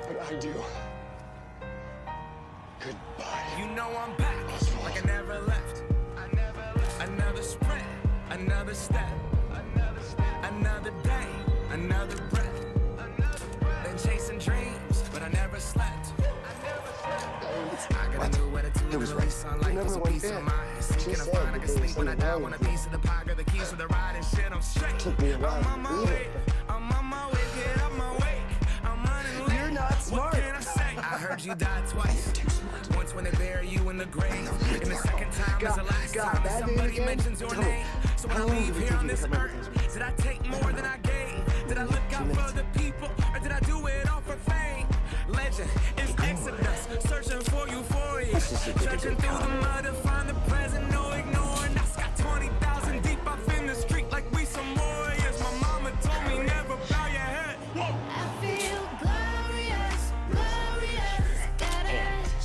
I do. Goodbye. You know I'm back, like I never left. Another sprint, another step, another day, another breath. Been chasing dreams, but I never slept. I got a new attitude, release sunlight for some peace of mind. Sleep, can I find I can sleep when I die? Want a piece of the pie, got the keys to the ride and shit. I'm straight. I'm on my way. I'm on my way. Get up my way. I'm running late. You're not smart. What can I say? I heard you died twice. Once when they bury you in the grave, and the second time is the last time that somebody mentions your name. So when I leave here on this earth, did I take more than I gave? Did I look out for the people, or did I do it all for fame? Legend is Exodus, searching for euphoria, searching through the mud to find the present, no ignoring. I got 20,000 deep up in the street like we some warriors. My mama told me never bow your head. Whoa. I feel glorious, glorious. Got a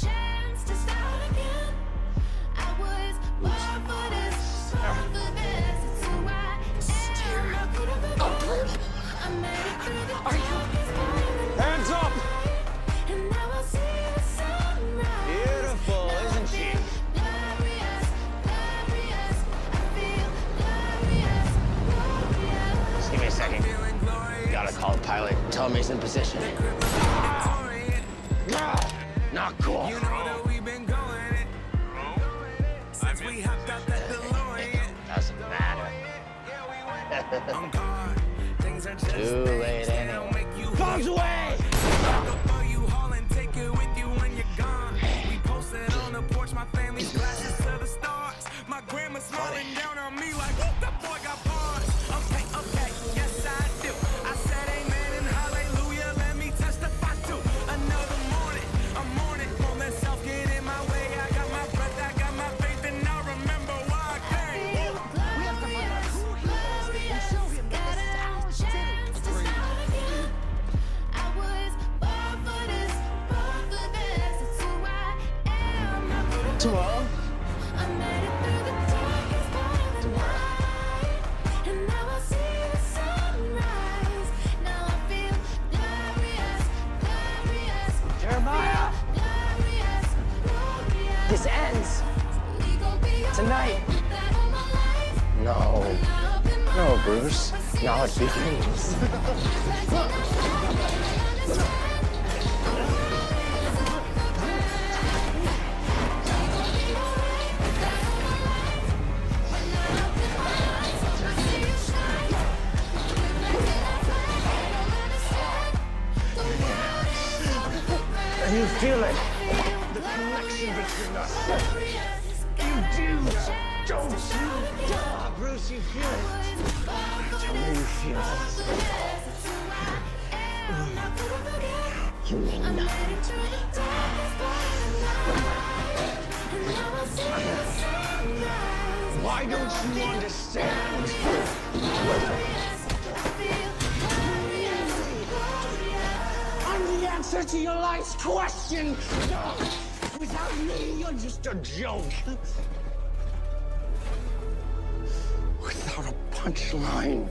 chance to start again. I was born for this, born for this. It's who I am. I could have been. I made it through the darkest part of the night. Hands up! And now I see the sunrise. Beautiful, isn't she? Glorious, glorious. I feel glorious, glorious. Just give me a second. Feeling glorious. Gotta call the pilot. Tell him he's in position. Victorious. Not cool. You know that we've been going it since we hopped out that DeLorean. Doesn't matter. On guard, things are just Too late things that'll anyway. make you Bombs away! Throw you haul and take it with you when you're gone. We posted on the porch, my family's glasses to the stars. My grandma smiling down on me like, whoop, that boy got bars. Okay, okay, yes I do. I said amen and hallelujah, let me testify to another morning. A morning, won't let self get in my way. I got my breath, I got my faith, and I remember why I came. Glorious, glorious. Got a chance to start again. I was born for this, born for this. It's who I am. I could have Tomorrow? I made it through the darkest part of the night, and now I see the sunrise. Now I feel glorious, glorious. Jeremiah! Glorious, glorious. This ends We gon' be tonight. that all my life. No. Now up in my No, Bruce. Now it begins. And you feel it. The connection between us. You do. Don't you? Ah, Bruce, you feel it. Tell me you feel it. You mean nothing to me. Why don't you understand? I'm the answer to your life's question. Without me, you're just a joke. Without a punchline.